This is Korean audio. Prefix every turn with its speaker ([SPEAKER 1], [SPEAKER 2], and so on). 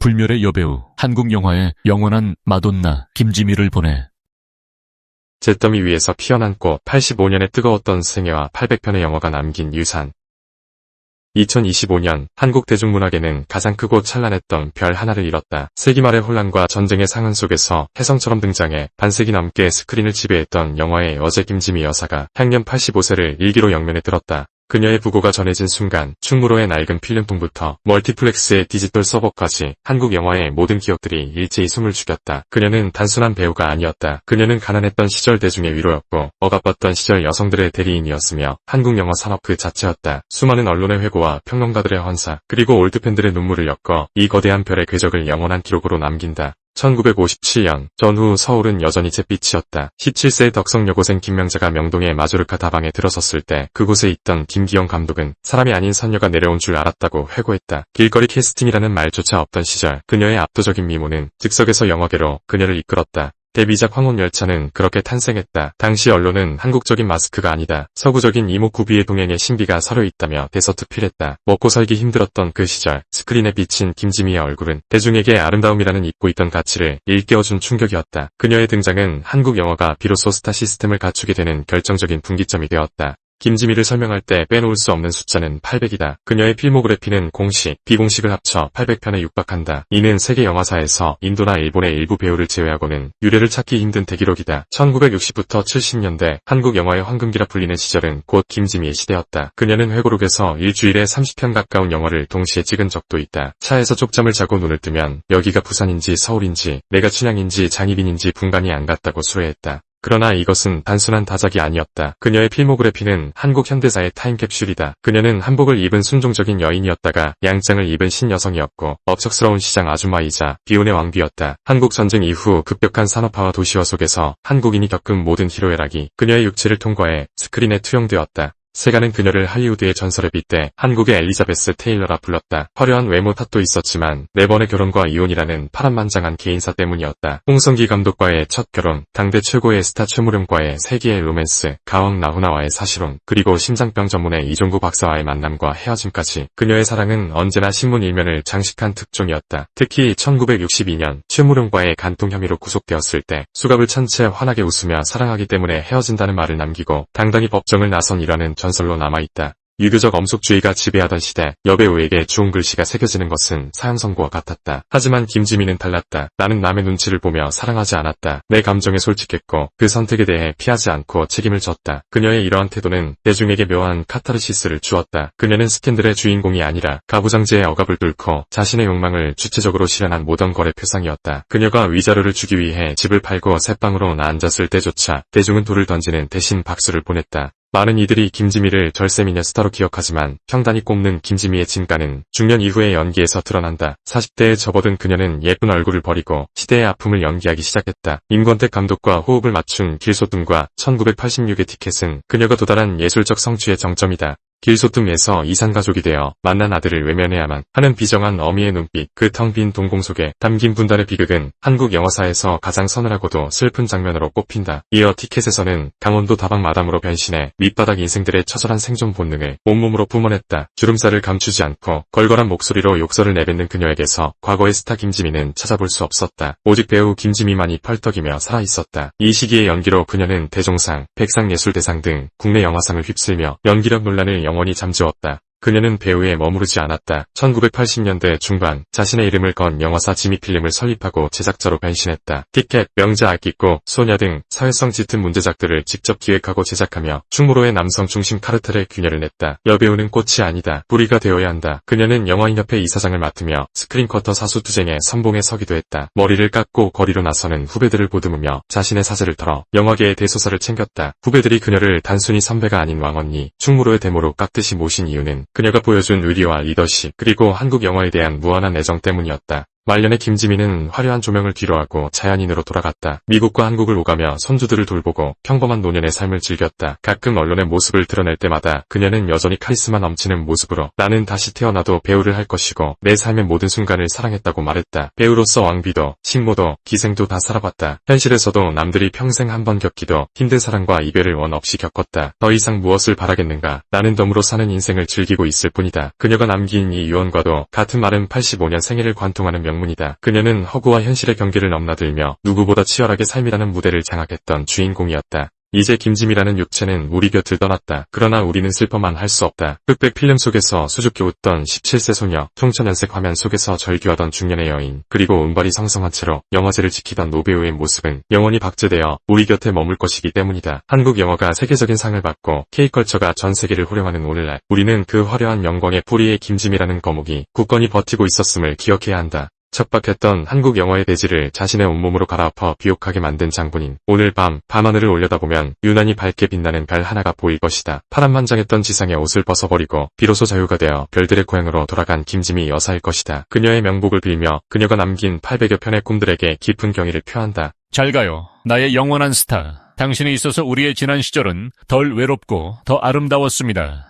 [SPEAKER 1] 불멸의 여배우, 한국 영화의 영원한 마돈나 김지미를 보내.
[SPEAKER 2] 잿더미 위에서 피어난 꽃, 85년의 뜨거웠던 생애와 800편의 영화가 남긴 유산. 2025년 한국 대중문학에는 가장 크고 찬란했던 별 하나를 잃었다. 세기말의 혼란과 전쟁의 상흔 속에서 혜성처럼 등장해 반세기 넘게 스크린을 지배했던 영화의 여제 김지미 여사가 향년 85세를 일기로 영면에 들었다. 그녀의 부고가 전해진 순간 충무로의 낡은 필름통부터 멀티플렉스의 디지털 서버까지 한국 영화의 모든 기억들이 일제히 숨을 죽였다. 그녀는 단순한 배우가 아니었다. 그녀는 가난했던 시절 대중의 위로였고 억압받던 시절 여성들의 대리인이었으며 한국 영화 산업 그 자체였다. 수많은 언론의 회고와 평론가들의 헌사 그리고 올드팬들의 눈물을 엮어 이 거대한 별의 궤적을 영원한 기록으로 남긴다. 1957년 전후 서울은 여전히 잿빛이었다. 17세의 덕성 여고생 김명자가 명동의 마조르카 다방에 들어섰을 때 그곳에 있던 김기영 감독은 사람이 아닌 선녀가 내려온 줄 알았다고 회고했다. 길거리 캐스팅이라는 말조차 없던 시절 그녀의 압도적인 미모는 즉석에서 영화계로 그녀를 이끌었다. 데뷔작 황혼열차는 그렇게 탄생했다. 당시 언론은 한국적인 마스크가 아니다. 서구적인 이목구비의 동행의 신비가 서려 있다며 대서특필했다. 먹고 살기 힘들었던 그 시절 스크린에 비친 김지미의 얼굴은 대중에게 아름다움이라는 잊고 있던 가치를 일깨워준 충격이었다. 그녀의 등장은 한국 영화가 비로소 스타 시스템을 갖추게 되는 결정적인 분기점이 되었다. 김지미를 설명할 때 빼놓을 수 없는 숫자는 800이다. 그녀의 필모그래피는 공식, 비공식을 합쳐 800편에 육박한다. 이는 세계 영화사에서 인도나 일본의 일부 배우를 제외하고는 유례를 찾기 힘든 대기록이다. 1960부터 70년대 한국 영화의 황금기라 불리는 시절은 곧 김지미의 시대였다. 그녀는 회고록에서 일주일에 30편 가까운 영화를 동시에 찍은 적도 있다. 차에서 쪽잠을 자고 눈을 뜨면 여기가 부산인지 서울인지 내가 춘향인지 장희빈인지 분간이 안 갔다고 수레했다. 그러나 이것은 단순한 다작이 아니었다. 그녀의 필모그래피는 한국 현대사의 타임캡슐이다. 그녀는 한복을 입은 순종적인 여인이었다가 양장을 입은 신여성이었고 업적스러운 시장 아주마이자 비운의 왕비였다. 한국 전쟁 이후 급격한 산업화와 도시화 속에서 한국인이 겪은 모든 희로애락이 그녀의 육체를 통과해 스크린에 투영되었다. 세간은 그녀를 할리우드의 전설에 빗대 한국의 엘리자베스 테일러라 불렀다. 화려한 외모 탓도 있었지만 4번의 결혼과 이혼이라는 파란만장한 개인사 때문이었다. 홍성기 감독과의 첫 결혼, 당대 최고의 스타 최무룡과의 세기의 로맨스, 가왕 나훈아와의 사실혼, 그리고 심장병 전문의 이종구 박사와의 만남과 헤어짐까지 그녀의 사랑은 언제나 신문 일면을 장식한 특종이었다. 특히 1962년 최무룡과의 간통 혐의로 구속되었을 때 수갑을 찬 채 환하게 웃으며 사랑하기 때문에 헤어진다는 말을 남기고 당당히 법정을 나선 일화는 전설로 남아있다. 유교적 엄속주의가 지배하던 시대 여배우에게 좋은 글씨가 새겨지는 것은 사형 선고와 같았다. 하지만 김지미는 달랐다. 나는 남의 눈치를 보며 사랑하지 않았다. 내 감정에 솔직했고 그 선택에 대해 피하지 않고 책임을 졌다. 그녀의 이러한 태도는 대중에게 묘한 카타르시스를 주었다. 그녀는 스캔들의 주인공이 아니라 가부장제의 억압을 뚫고 자신의 욕망을 주체적으로 실현한 모던 걸의 표상이었다. 그녀가 위자료를 주기 위해 집을 팔고 새방으로 앉았을 때조차 대중은 돌을 던지는 대신 박수를 보냈다. 많은 이들이 김지미를 절세미녀 스타로 기억하지만 평단이 꼽는 김지미의 진가는 중년 이후의 연기에서 드러난다. 40대에 접어든 그녀는 예쁜 얼굴을 버리고 시대의 아픔을 연기하기 시작했다. 임권택 감독과 호흡을 맞춘 길소뜸과 1986의 티켓은 그녀가 도달한 예술적 성취의 정점이다. 길소뜸에서 이산가족이 되어 만난 아들을 외면해야만 하는 비정한 어미의 눈빛, 그 텅 빈 동공 속에 담긴 분단의 비극은 한국 영화사에서 가장 서늘하고도 슬픈 장면으로 꼽힌다. 이어 티켓에서는 강원도 다방 마담으로 변신해 밑바닥 인생들의 처절한 생존 본능을 온몸으로 뿜어냈다. 주름살을 감추지 않고 걸걸한 목소리로 욕설을 내뱉는 그녀에게서 과거의 스타 김지미는 찾아볼 수 없었다. 오직 배우 김지미만이 펄떡이며 살아있었다. 이 시기의 연기로 그녀는 대종상, 백상예술대상 등 국내 영화상을 휩쓸며 연기력 논란을 영원히 잠재웠다. 그녀는 배우에 머무르지 않았다. 1980년대 중반 자신의 이름을 건 영화사 지미필름을 설립하고 제작자로 변신했다. 티켓, 명자 악기꽃, 소녀 등 사회성 짙은 문제작들을 직접 기획하고 제작하며 충무로의 남성 중심 카르텔에 균열을 냈다. 여배우는 꽃이 아니다. 뿌리가 되어야 한다. 그녀는 영화인협회 이사장을 맡으며 스크린쿼터 사수투쟁의 선봉에 서기도 했다. 머리를 깎고 거리로 나서는 후배들을 보듬으며 자신의 사제를 털어 영화계의 대소사를 챙겼다. 후배들이 그녀를 단순히 선배가 아닌 왕언니, 충무로의 데모로 깍듯이 모신 이유는 그녀가 보여준 의리와 리더십 그리고 한국 영화에 대한 무한한 애정 때문이었다. 말년의 김지미는 화려한 조명을 뒤로하고 자연인으로 돌아갔다. 미국과 한국을 오가며 손주들을 돌보고 평범한 노년의 삶을 즐겼다. 가끔 언론의 모습을 드러낼 때마다 그녀는 여전히 카리스마 넘치는 모습으로 나는 다시 태어나도 배우를 할 것이고 내 삶의 모든 순간을 사랑했다고 말했다. 배우로서 왕비도 식모도 기생도 다 살아봤다. 현실에서도 남들이 평생 한 번 겪기도 힘든 사랑과 이별을 원 없이 겪었다. 더 이상 무엇을 바라겠는가. 나는 덤으로 사는 인생을 즐기고 있을 뿐이다. 그녀가 남긴 이 유언과도 같은 말은 85년 생애를 관통하는 명문이다. 그녀는 허구와 현실의 경계를 넘나들며 누구보다 치열하게 삶이라는 무대를 장악했던 주인공이었다. 이제 김지미라는 육체는 우리 곁을 떠났다. 그러나 우리는 슬퍼만 할 수 없다. 흑백 필름 속에서 수줍게 웃던 17세 소녀, 청천연색 화면 속에서 절규하던 중년의 여인, 그리고 운발이 성성한 채로 영화제를 지키던 노배우의 모습은 영원히 박제되어 우리 곁에 머물 것이기 때문이다. 한국 영화가 세계적인 상을 받고 K컬처가 전 세계를 호령하는 오늘날, 우리는 그 화려한 영광의 뿌리에 김지미라는 거목이 굳건히 버티고 있었음을 기억해야 한다. 척박했던 한국 영화의 대지를 자신의 온몸으로 갈아엎어 비옥하게 만든 장본인. 오늘 밤하늘을 올려다보면 유난히 밝게 빛나는 별 하나가 보일 것이다. 파란만장했던 지상의 옷을 벗어버리고 비로소 자유가 되어 별들의 고향으로 돌아간 김지미 여사일 것이다. 그녀의 명복을 빌며 그녀가 남긴 800여 편의 꿈들에게 깊은 경의를 표한다.
[SPEAKER 1] 잘 가요. 나의 영원한 스타. 당신이 있어서 우리의 지난 시절은 덜 외롭고 더 아름다웠습니다.